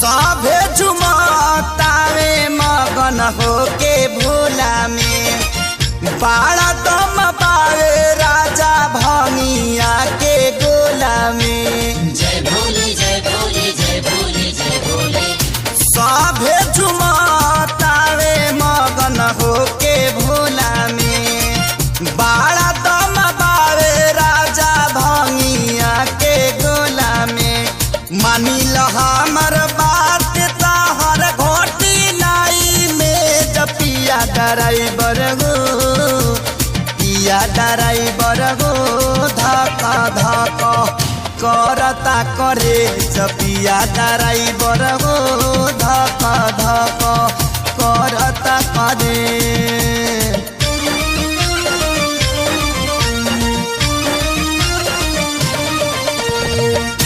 सभे झुमतावे मगन होके भोला में बाड़ा दम पावे राजा भंगिया के गोला में। जय भोले जय भोले जय भोले जय भोले। सभे झुमतावे मगन होके भोला में बाड़ा दम पावे राजा भंगिया के गोला में। मानी ल हमर बात तहर घोटी लाई में जपिया ड्राइवर गो पिया ड्राइवर गो धक्का धक्का करता करे जपिया ड्राइवर गो धक्का धक्का करता करे।